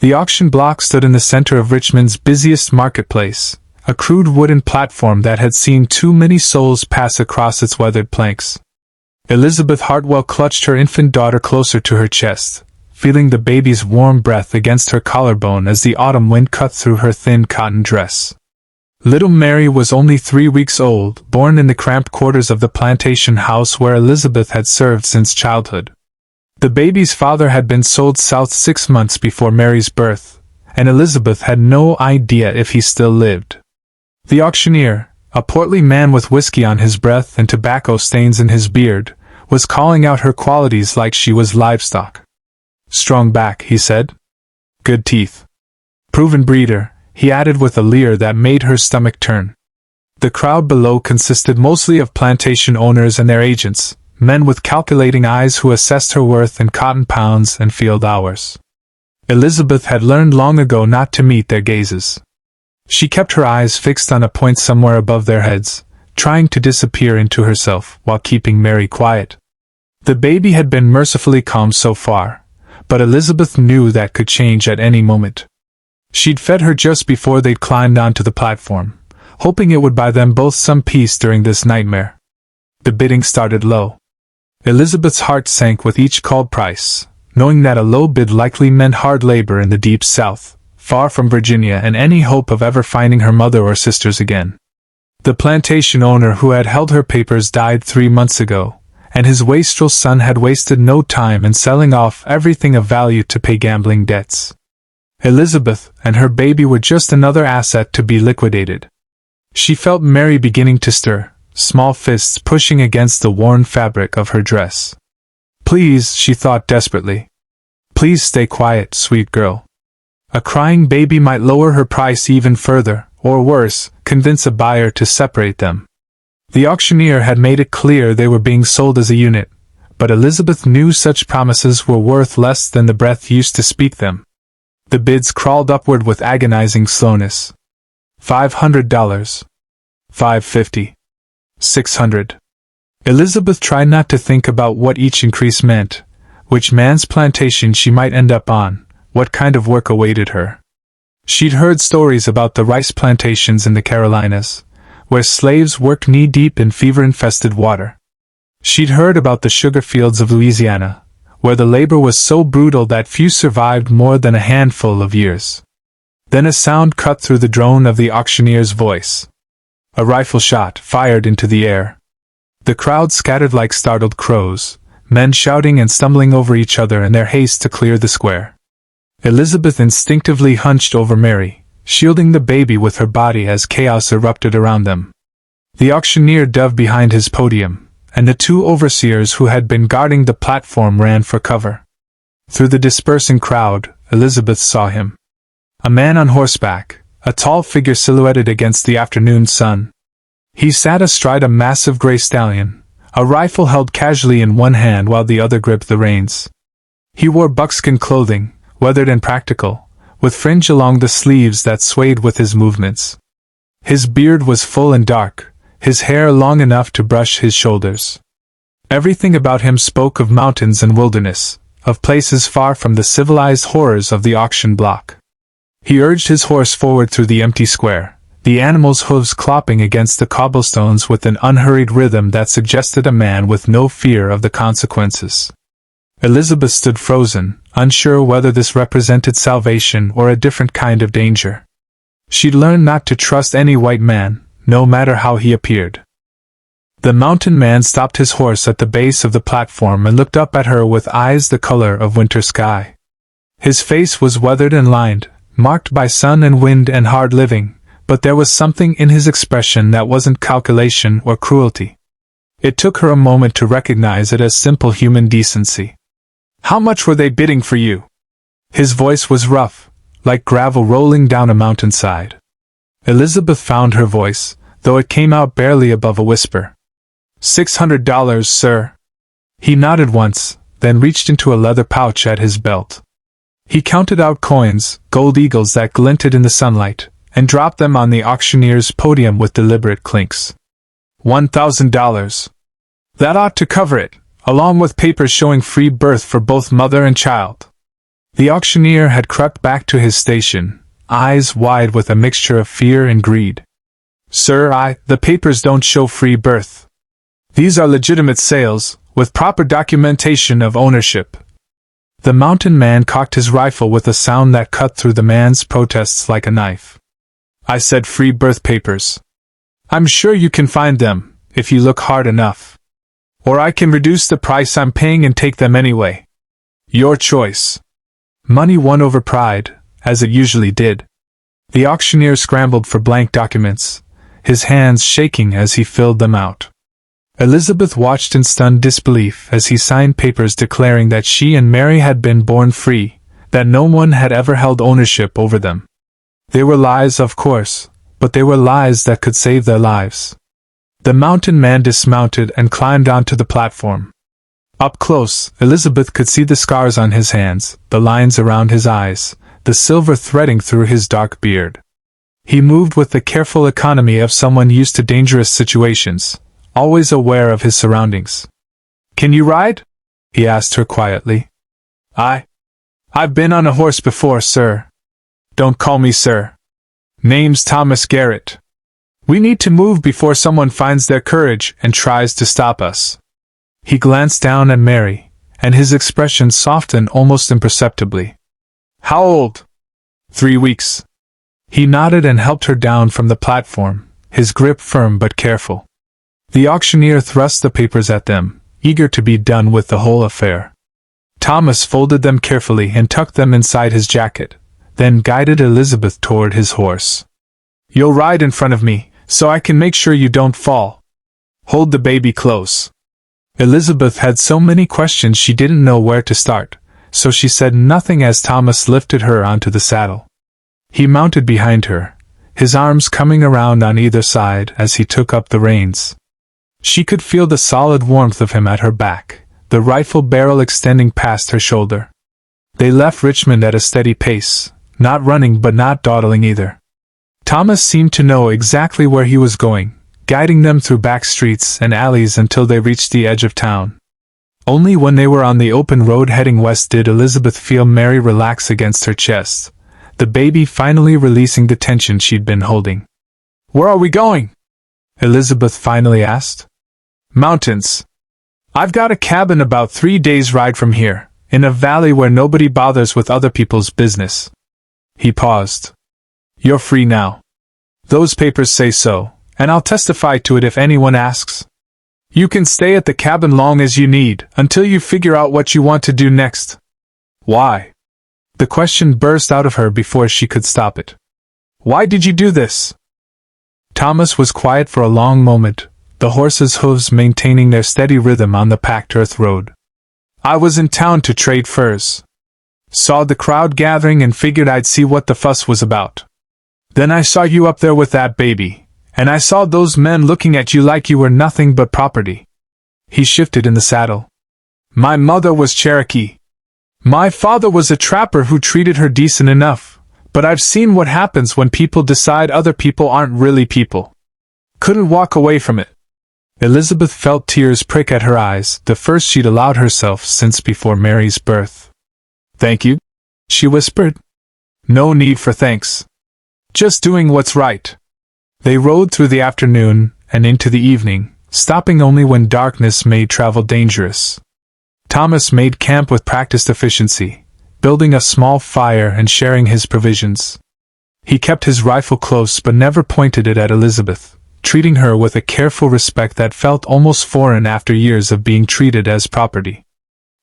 The auction block stood in the center of Richmond's busiest marketplace, a crude wooden platform that had seen too many souls pass across its weathered planks. Elizabeth Hartwell clutched her infant daughter closer to her chest, feeling the baby's warm breath against her collarbone as the autumn wind cut through her thin cotton dress. Little Mary was only 3 weeks old, born in the cramped quarters of the plantation house where Elizabeth had served since childhood. The baby's father had been sold south 6 months before Mary's birth, and Elizabeth had no idea if he still lived. The auctioneer, a portly man with whiskey on his breath and tobacco stains in his beard, was calling out her qualities like she was livestock. "Strong back," he said. "Good teeth. Proven breeder," he added with a leer that made her stomach turn. The crowd below consisted mostly of plantation owners and their agents, men with calculating eyes who assessed her worth in cotton pounds and field hours. Elizabeth had learned long ago not to meet their gazes. She kept her eyes fixed on a point somewhere above their heads, trying to disappear into herself while keeping Mary quiet. The baby had been mercifully calm so far, but Elizabeth knew that could change at any moment. She'd fed her just before they'd climbed onto the platform, hoping it would buy them both some peace during this nightmare. The bidding started low. Elizabeth's heart sank with each called price, knowing that a low bid likely meant hard labor in the deep south, far from Virginia and any hope of ever finding her mother or sisters again. The plantation owner who had held her papers died 3 months ago, and his wastrel son had wasted no time in selling off everything of value to pay gambling debts. Elizabeth and her baby were just another asset to be liquidated. She felt Mary beginning to stir, small fists pushing against the worn fabric of her dress. "Please," she thought desperately. "Please stay quiet, sweet girl." A crying baby might lower her price even further, or worse, convince a buyer to separate them. The auctioneer had made it clear they were being sold as a unit, but Elizabeth knew such promises were worth less than the breath used to speak them. The bids crawled upward with agonizing slowness. $500. $550. $600. Elizabeth tried not to think about what each increase meant, which man's plantation she might end up on, what kind of work awaited her. She'd heard stories about the rice plantations in the Carolinas, where slaves worked knee-deep in fever-infested water. She'd heard about the sugar fields of Louisiana, where the labor was so brutal that few survived more than a handful of years. Then a sound cut through the drone of the auctioneer's voice. A rifle shot fired into the air. The crowd scattered like startled crows, men shouting and stumbling over each other in their haste to clear the square. Elizabeth instinctively hunched over Mary, shielding the baby with her body as chaos erupted around them. The auctioneer dove behind his podium, and the 2 overseers who had been guarding the platform ran for cover. Through the dispersing crowd, Elizabeth saw him. A man on horseback, a tall figure silhouetted against the afternoon sun. He sat astride a massive gray stallion, a rifle held casually in one hand while the other gripped the reins. He wore buckskin clothing, weathered and practical, with fringe along the sleeves that swayed with his movements. His beard was full and dark, his hair long enough to brush his shoulders. Everything about him spoke of mountains and wilderness, of places far from the civilized horrors of the auction block. He urged his horse forward through the empty square, the animal's hooves clopping against the cobblestones with an unhurried rhythm that suggested a man with no fear of the consequences. Elizabeth stood frozen, unsure whether this represented salvation or a different kind of danger. She'd learned not to trust any white man, no matter how he appeared. The mountain man stopped his horse at the base of the platform and looked up at her with eyes the color of winter sky. His face was weathered and lined, marked by sun and wind and hard living, but there was something in his expression that wasn't calculation or cruelty. It took her a moment to recognize it as simple human decency. "How much were they bidding for you?" His voice was rough, like gravel rolling down a mountainside. Elizabeth found her voice, though it came out barely above a whisper. $600, sir." He nodded once, then reached into a leather pouch at his belt. He counted out coins, gold eagles that glinted in the sunlight, and dropped them on the auctioneer's podium with deliberate clinks. $1,000. That ought to cover it, along with papers showing free birth for both mother and child. The auctioneer had crept back to his station, eyes wide with a mixture of fear and greed. "Sir, the papers don't show free birth. These are legitimate sales, with proper documentation of ownership." The mountain man cocked his rifle with a sound that cut through the man's protests like a knife. "I said free birth papers. I'm sure you can find them, if you look hard enough. Or I can reduce the price I'm paying and take them anyway. Your choice." Money won over pride, as it usually did. The auctioneer scrambled for blank documents, his hands shaking as he filled them out. Elizabeth watched in stunned disbelief as he signed papers declaring that she and Mary had been born free, that no one had ever held ownership over them. They were lies, of course, but they were lies that could save their lives. The mountain man dismounted and climbed onto the platform. Up close, Elizabeth could see the scars on his hands, the lines around his eyes, the silver threading through his dark beard. He moved with the careful economy of someone used to dangerous situations, always aware of his surroundings. "Can you ride?" he asked her quietly. I've been on a horse before, sir." "Don't call me sir. Name's Thomas Garrett. We need to move before someone finds their courage and tries to stop us." He glanced down at Mary, and his expression softened almost imperceptibly. "How old?" "3 weeks." He nodded and helped her down from the platform, his grip firm but careful. The auctioneer thrust the papers at them, eager to be done with the whole affair. Thomas folded them carefully and tucked them inside his jacket, then guided Elizabeth toward his horse. "You'll ride in front of me, so I can make sure you don't fall. Hold the baby close." Elizabeth had so many questions she didn't know where to start, so she said nothing as Thomas lifted her onto the saddle. He mounted behind her, his arms coming around on either side as he took up the reins. She could feel the solid warmth of him at her back, the rifle barrel extending past her shoulder. They left Richmond at a steady pace, not running but not dawdling either. Thomas seemed to know exactly where he was going, guiding them through back streets and alleys until they reached the edge of town. Only when they were on the open road heading west did Elizabeth feel Mary relax against her chest, the baby finally releasing the tension she'd been holding. "Where are we going?" Elizabeth finally asked. "Mountains. I've got a cabin about 3 days' ride from here, in a valley where nobody bothers with other people's business." He paused. "You're free now. Those papers say so, and I'll testify to it if anyone asks. You can stay at the cabin long as you need, until you figure out what you want to do next." "Why?" The question burst out of her before she could stop it. "Why did you do this?" Thomas was quiet for a long moment, the horse's hooves maintaining their steady rhythm on the packed earth road. "I was in town to trade furs. Saw the crowd gathering and figured I'd see what the fuss was about. Then I saw you up there with that baby, and I saw those men looking at you like you were nothing but property." He shifted in the saddle. "My mother was Cherokee. My father was a trapper who treated her decent enough, but I've seen what happens when people decide other people aren't really people. Couldn't walk away from it." Elizabeth felt tears prick at her eyes, the first she'd allowed herself since before Mary's birth. "Thank you," she whispered. "No need for thanks. Just doing what's right." They rode through the afternoon and into the evening, stopping only when darkness made travel dangerous. Thomas made camp with practiced efficiency, building a small fire and sharing his provisions. He kept his rifle close but never pointed it at Elizabeth, treating her with a careful respect that felt almost foreign after years of being treated as property.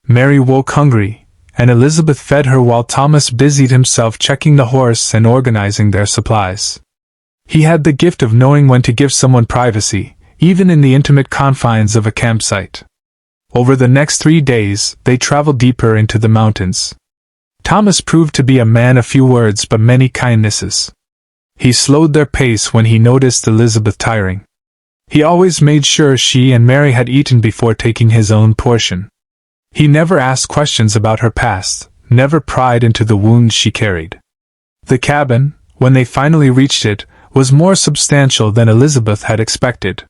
Mary woke hungry, and Elizabeth fed her while Thomas busied himself checking the horse and organizing their supplies. He had the gift of knowing when to give someone privacy, even in the intimate confines of a campsite. Over the next 3 days, they traveled deeper into the mountains. Thomas proved to be a man of few words but many kindnesses. He slowed their pace when he noticed Elizabeth tiring. He always made sure she and Mary had eaten before taking his own portion. He never asked questions about her past, never pried into the wounds she carried. The cabin, when they finally reached it, was more substantial than Elizabeth had expected.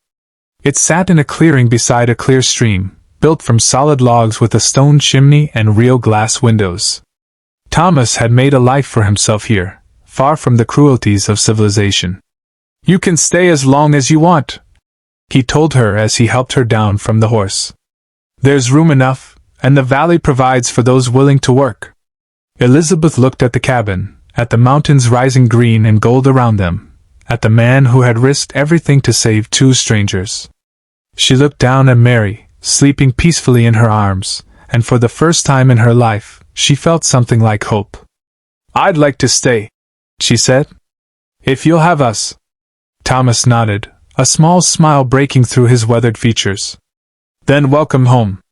It sat in a clearing beside a clear stream, built from solid logs with a stone chimney and real glass windows. Thomas had made a life for himself here, far from the cruelties of civilization. "You can stay as long as you want," he told her as he helped her down from the horse. "There's room enough, and the valley provides for those willing to work." Elizabeth looked at the cabin, at the mountains rising green and gold around them, at the man who had risked everything to save two strangers. She looked down at Mary, sleeping peacefully in her arms, and for the first time in her life, she felt something like hope. "I'd like to stay," she said. "If you'll have us." Thomas nodded, a small smile breaking through his weathered features. "Then welcome home."